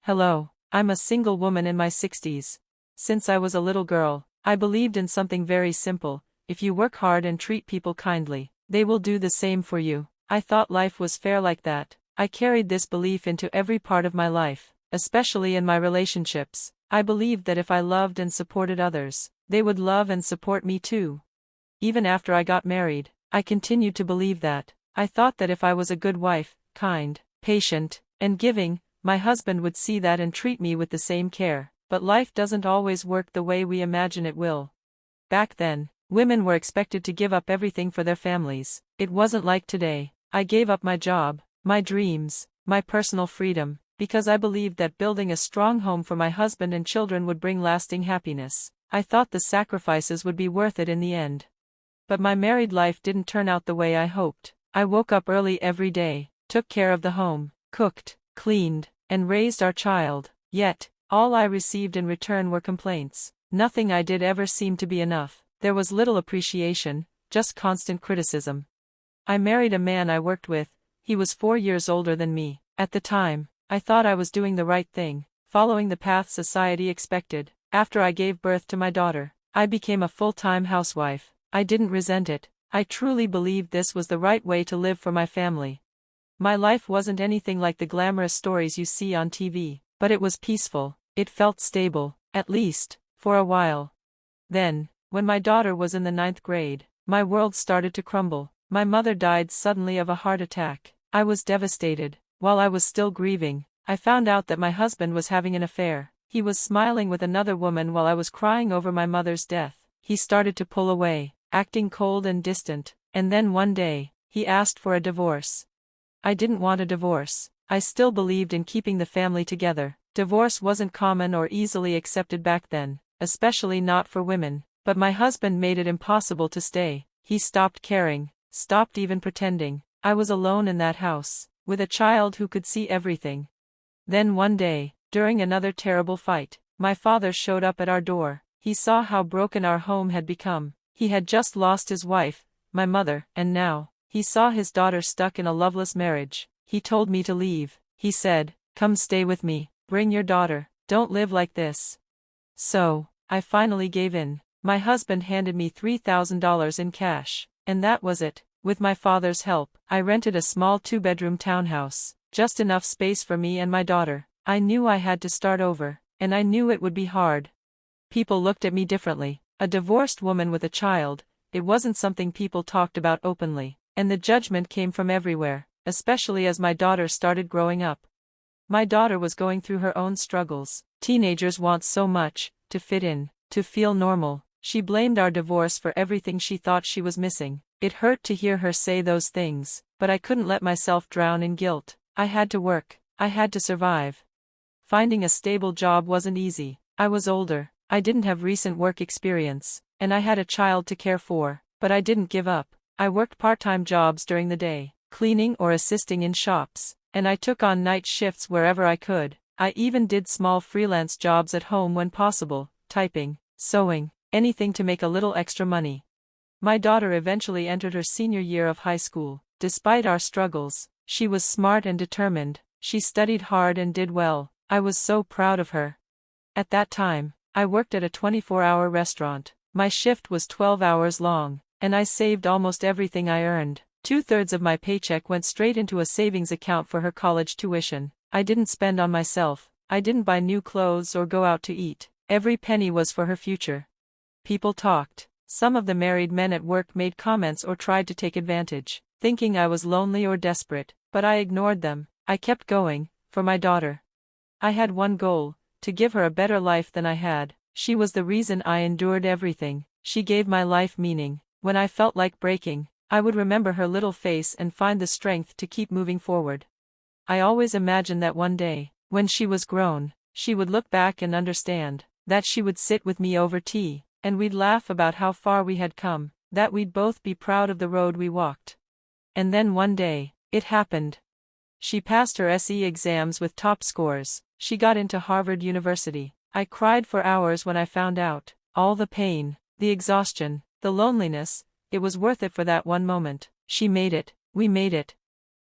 Hello, I'm a single woman in my 60s. Since I was a little girl, I believed in something very simple: if you work hard and treat people kindly, they will do the same for you. I thought life was fair like that. I carried this belief into every part of my life, especially in my relationships. I believed that if I loved and supported others, they would love and support me too. Even after I got married, I continued to believe that. I thought that if I was a good wife, kind, patient, and giving, my husband would see that and treat me with the same care. But life doesn't always work the way we imagine it will. Back then, women were expected to give up everything for their families. It wasn't like today. I gave up my job, my dreams, my personal freedom, because I believed that building a strong home for my husband and children would bring lasting happiness. I thought the sacrifices would be worth it in the end. But my married life didn't turn out the way I hoped. I woke up early every day, took care of the home, cooked, cleaned, and raised our child. Yet, all I received in return were complaints. Nothing I did ever seemed to be enough. There was little appreciation, just constant criticism. I married a man I worked with. He was 4 years older than me. At the time, I thought I was doing the right thing, following the path society expected. After I gave birth to my daughter, I became a full-time housewife. I didn't resent it. I truly believed this was the right way to live for my family. My life wasn't anything like the glamorous stories you see on TV, but it was peaceful. It felt stable, at least, for a while. Then, when my daughter was in the 9th grade, my world started to crumble. My mother died suddenly of a heart attack. I was devastated. While I was still grieving, I found out that my husband was having an affair. He was smiling with another woman while I was crying over my mother's death. He started to pull away, acting cold and distant, and then one day, he asked for a divorce. I didn't want a divorce. I still believed in keeping the family together. Divorce wasn't common or easily accepted back then, especially not for women. But my husband made it impossible to stay. He stopped caring, stopped even pretending. I was alone in that house, with a child who could see everything. Then one day, during another terrible fight, my father showed up at our door. He saw how broken our home had become. He had just lost his wife, my mother, and now, he saw his daughter stuck in a loveless marriage. He told me to leave. He said, "Come stay with me, bring your daughter, don't live like this." So, I finally gave in. My husband handed me $3,000 in cash, and that was it. With my father's help, I rented a small 2-bedroom townhouse, just enough space for me and my daughter. I knew I had to start over, and I knew it would be hard. People looked at me differently. A divorced woman with a child, it wasn't something people talked about openly, and the judgment came from everywhere, especially as my daughter started growing up. My daughter was going through her own struggles. Teenagers want so much: to fit in, to feel normal. She blamed our divorce for everything she thought she was missing. It hurt to hear her say those things, but I couldn't let myself drown in guilt. I had to work. I had to survive. Finding a stable job wasn't easy. I was older, I didn't have recent work experience, and I had a child to care for, but I didn't give up. I worked part-time jobs during the day, cleaning or assisting in shops, and I took on night shifts wherever I could. I even did small freelance jobs at home when possible, typing, sewing, anything to make a little extra money. My daughter eventually entered her senior year of high school. Despite our struggles, she was smart and determined. She studied hard and did well. I was so proud of her. At that time, I worked at a 24-hour restaurant. My shift was 12 hours long, and I saved almost everything I earned. 2/3 of my paycheck went straight into a savings account for her college tuition. I didn't spend on myself. I didn't buy new clothes or go out to eat. Every penny was for her future. People talked. Some of the married men at work made comments or tried to take advantage, thinking I was lonely or desperate, but I ignored them. I kept going, for my daughter. I had one goal: to give her a better life than I had. She was the reason I endured everything. She gave my life meaning. When I felt like breaking, I would remember her little face and find the strength to keep moving forward. I always imagined that one day, when she was grown, she would look back and understand, that she would sit with me over tea, and we'd laugh about how far we had come, that we'd both be proud of the road we walked. And then one day, it happened. She passed her SE exams with top scores. She got into Harvard University. I cried for hours when I found out. All the pain, the exhaustion, the loneliness, it was worth it for that one moment. She made it. We made it.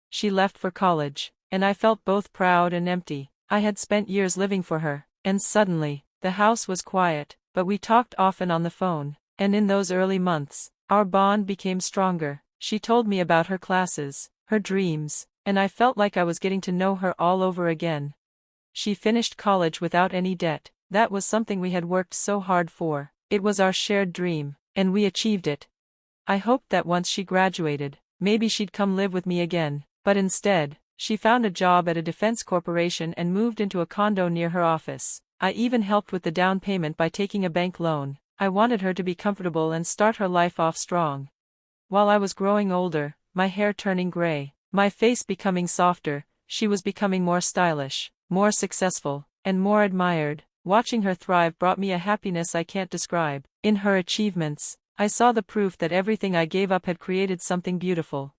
She left for college, and I felt both proud and empty. I had spent years living for her, and suddenly, the house was quiet, but we talked often on the phone, and in those early months, our bond became stronger. She told me about her classes, her dreams, and I felt like I was getting to know her all over again. She finished college without any debt. That was something we had worked so hard for. It was our shared dream, and we achieved it. I hoped that once she graduated, maybe she'd come live with me again, but instead, she found a job at a defense corporation and moved into a condo near her office. I even helped with the down payment by taking a bank loan. I wanted her to be comfortable and start her life off strong. While I was growing older, my hair turning gray, my face becoming softer, she was becoming more stylish, more successful, and more admired. Watching her thrive brought me a happiness I can't describe. In her achievements, I saw the proof that everything I gave up had created something beautiful.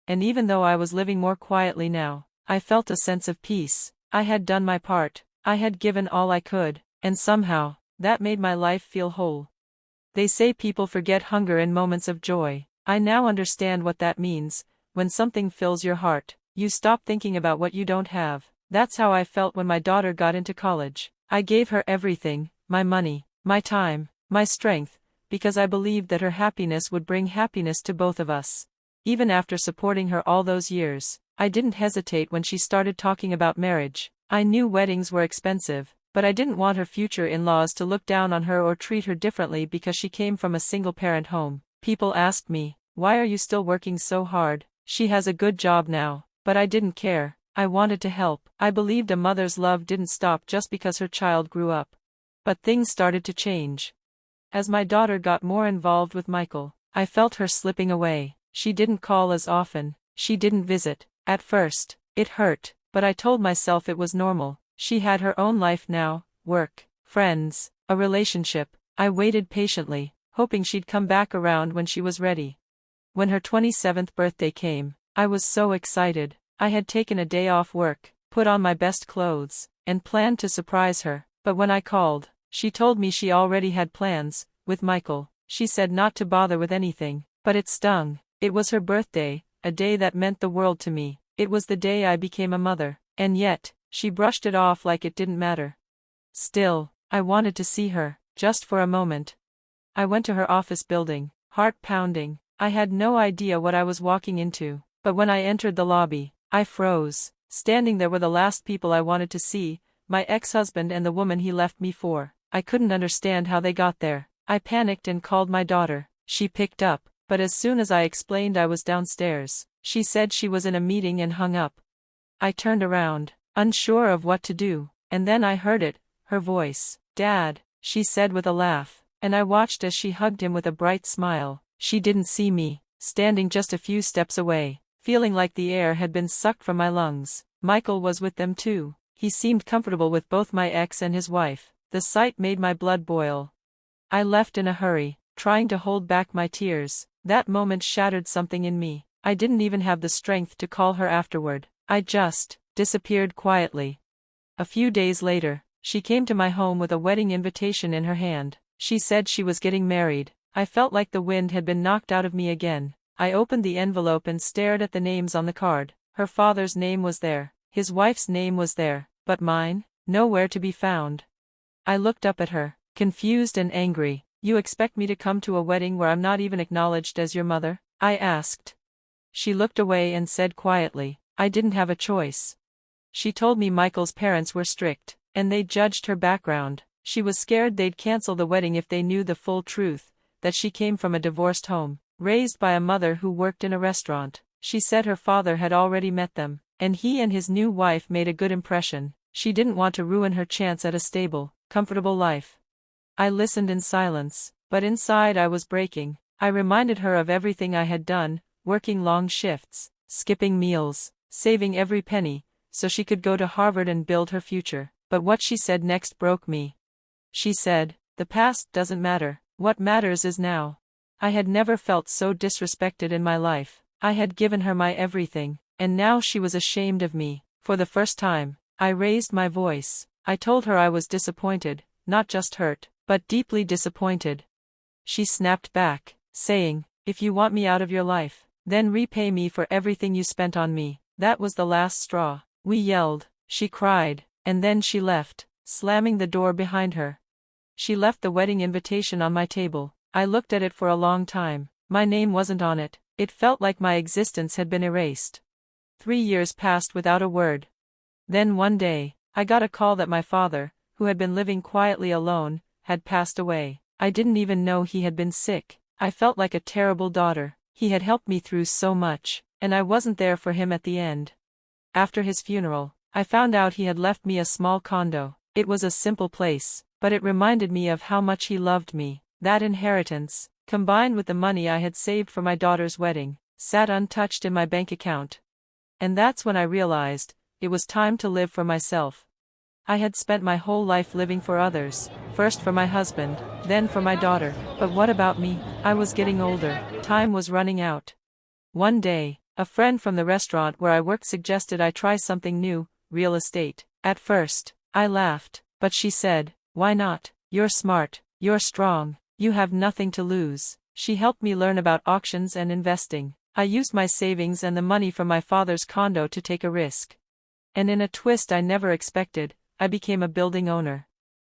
And even though I was living more quietly now, I felt a sense of peace. I had done my part, I had given all I could, and somehow, that made my life feel whole. They say people forget hunger in moments of joy. I now understand what that means. When something fills your heart, you stop thinking about what you don't have. That's how I felt when my daughter got into college. I gave her everything, my money, my time, my strength, because I believed that her happiness would bring happiness to both of us. Even after supporting her all those years, I didn't hesitate when she started talking about marriage. I knew weddings were expensive, but I didn't want her future in-laws to look down on her or treat her differently because she came from a single-parent home. People asked me, "Why are you still working so hard? She has a good job now." But I didn't care. I wanted to help. I believed a mother's love didn't stop just because her child grew up. But things started to change. As my daughter got more involved with Michael, I felt her slipping away. She didn't call as often. She didn't visit. At first, it hurt, but I told myself it was normal. She had her own life now, work, friends, a relationship. I waited patiently, hoping she'd come back around when she was ready. When her 27th birthday came, I was so excited. I had taken a day off work, put on my best clothes, and planned to surprise her. But when I called, she told me she already had plans with Michael. She said not to bother with anything, but it stung. It was her birthday, a day that meant the world to me. It was the day I became a mother, and yet, she brushed it off like it didn't matter. Still, I wanted to see her, just for a moment. I went to her office building, heart pounding. I had no idea what I was walking into, but when I entered the lobby, I froze. Standing there were the last people I wanted to see, my ex-husband and the woman he left me for. I couldn't understand how they got there. I panicked and called my daughter. She picked up, but as soon as I explained I was downstairs, she said she was in a meeting and hung up. I turned around, unsure of what to do, and then I heard it, her voice. "Dad," she said with a laugh, and I watched as she hugged him with a bright smile. She didn't see me, standing just a few steps away, feeling like the air had been sucked from my lungs. Michael was with them too. He seemed comfortable with both my ex and his wife. The sight made my blood boil. I left in a hurry, trying to hold back my tears. That moment shattered something in me. I didn't even have the strength to call her afterward. I just disappeared quietly. A few days later, she came to my home with a wedding invitation in her hand. She said she was getting married. I felt like the wind had been knocked out of me again. I opened the envelope and stared at the names on the card. Her father's name was there. His wife's name was there, but mine, nowhere to be found. I looked up at her, confused and angry. "You expect me to come to a wedding where I'm not even acknowledged as your mother?" I asked. She looked away and said quietly, "I didn't have a choice." She told me Michael's parents were strict, and they judged her background. She was scared they'd cancel the wedding if they knew the full truth, that she came from a divorced home, raised by a mother who worked in a restaurant. She said her father had already met them, and he and his new wife made a good impression. She didn't want to ruin her chance at a stable, comfortable life. I listened in silence, but inside I was breaking. I reminded her of everything I had done, working long shifts, skipping meals, saving every penny, so she could go to Harvard and build her future. But what she said next broke me. She said, "The past doesn't matter. What matters is now." I had never felt so disrespected in my life. I had given her my everything, and now she was ashamed of me. For the first time, I raised my voice. I told her I was disappointed, not just hurt, but deeply disappointed. She snapped back, saying, "If you want me out of your life, then repay me for everything you spent on me." That was the last straw. We yelled. She cried. And then she left, slamming the door behind her. She left the wedding invitation on my table. I looked at it for a long time. My name wasn't on it. It felt like my existence had been erased. 3 years passed without a word. Then one day, I got a call that my father, who had been living quietly alone, had passed away. I didn't even know he had been sick. I felt like a terrible daughter. He had helped me through so much, and I wasn't there for him at the end. After his funeral, I found out he had left me a small condo. It was a simple place, but it reminded me of how much he loved me. That inheritance, combined with the money I had saved for my daughter's wedding, sat untouched in my bank account. And that's when I realized, it was time to live for myself. I had spent my whole life living for others, first for my husband, then for my daughter. But what about me? I was getting older, time was running out. One day, a friend from the restaurant where I worked suggested I try something new, real estate. At first, I laughed, but she said, "Why not? You're smart, you're strong, you have nothing to lose." She helped me learn about auctions and investing. I used my savings and the money from my father's condo to take a risk. And in a twist I never expected, I became a building owner.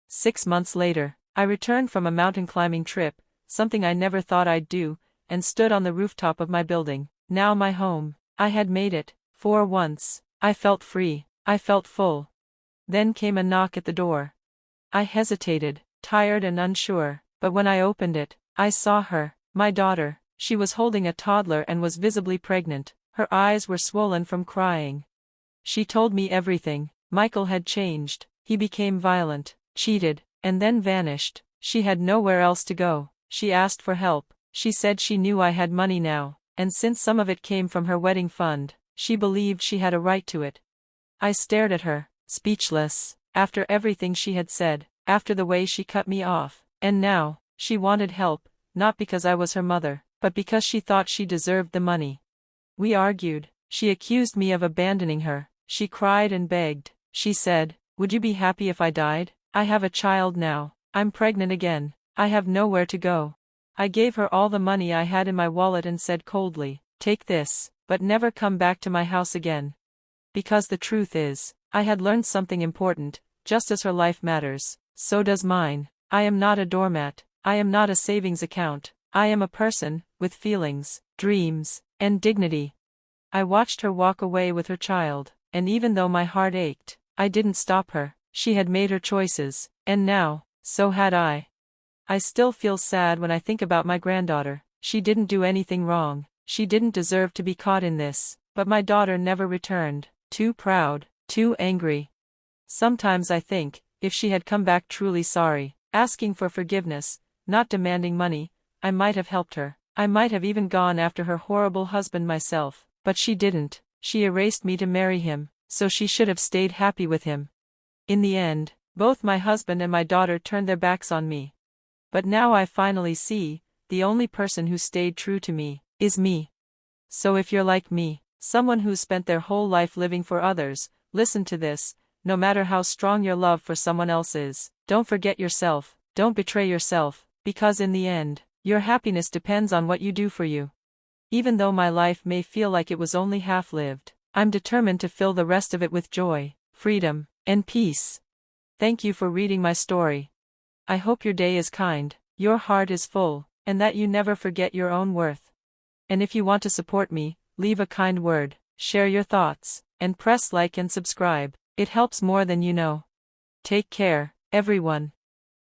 6 months later, I returned from a mountain climbing trip, something I never thought I'd do, and stood on the rooftop of my building, now my home. I had made it. For once, I felt free, I felt full. Then came a knock at the door. I hesitated, tired and unsure, but when I opened it, I saw her, my daughter. She was holding a toddler and was visibly pregnant. Her eyes were swollen from crying. She told me everything. Michael had changed. He became violent, cheated, and then vanished. She had nowhere else to go. She asked for help. She said she knew I had money now, and since some of it came from her wedding fund, she believed she had a right to it. I stared at her, speechless, after everything she had said, after the way she cut me off. And now, she wanted help, not because I was her mother, but because she thought she deserved the money. We argued. She accused me of abandoning her. She cried and begged. She said, "Would you be happy if I died? I have a child now. I'm pregnant again. I have nowhere to go." I gave her all the money I had in my wallet and said coldly, "Take this, but never come back to my house again." Because the truth is, I had learned something important. Just as her life matters, so does mine. I am not a doormat. I am not a savings account. I am a person, with feelings, dreams, and dignity. I watched her walk away with her child, and even though my heart ached, I didn't stop her. She had made her choices, and now, so had I. I still feel sad when I think about my granddaughter. She didn't do anything wrong. She didn't deserve to be caught in this, but my daughter never returned. Too proud, too angry. Sometimes I think, if she had come back truly sorry, asking for forgiveness, not demanding money, I might have helped her. I might have even gone after her horrible husband myself, but she didn't. She erased me to marry him, so she should have stayed happy with him. In the end, both my husband and my daughter turned their backs on me. But now I finally see, the only person who stayed true to me, is me. So if you're like me, someone who's spent their whole life living for others, listen to this. No matter how strong your love for someone else is, don't forget yourself, don't betray yourself, because in the end, your happiness depends on what you do for you. Even though my life may feel like it was only half-lived, I'm determined to fill the rest of it with joy, freedom, and peace. Thank you for reading my story. I hope your day is kind, your heart is full, and that you never forget your own worth. And if you want to support me, leave a kind word, share your thoughts, and press like and subscribe. It helps more than you know. Take care, everyone.